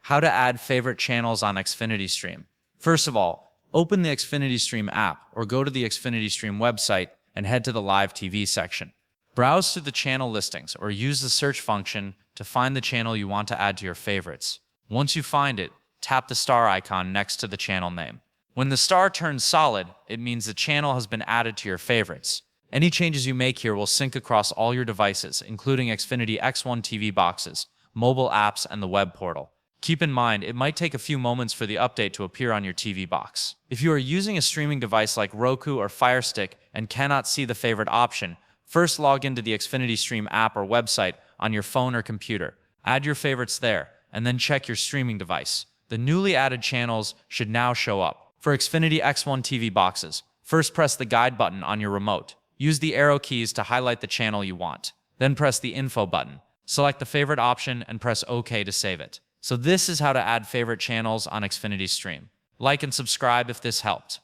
How to add favorite channels on Xfinity Stream. First of all, open the Xfinity Stream app or go to the Xfinity Stream website and head to the Live TV section. Browse through the channel listings or use the search function to find the channel you want to add to your favorites. Once you find it, tap the star icon next to the channel name. When the star turns solid, it means the channel has been added to your favorites. Any changes you make here will sync across all your devices, including Xfinity X1 TV boxes, mobile apps, and the web portal. Keep in mind, it might take a few moments for the update to appear on your TV box. If you are using a streaming device like Roku or Fire Stick and cannot see the favorite option, first log into the Xfinity Stream app or website on your phone or computer. Add your favorites there, and then check your streaming device. The newly added channels should now show up. For Xfinity X1 TV boxes, first press the guide button on your remote. Use the arrow keys to highlight the channel you want. Then press the info button. Select the favorite option and press OK to save it. So this is how to add favorite channels on Xfinity Stream. Like and subscribe if this helped.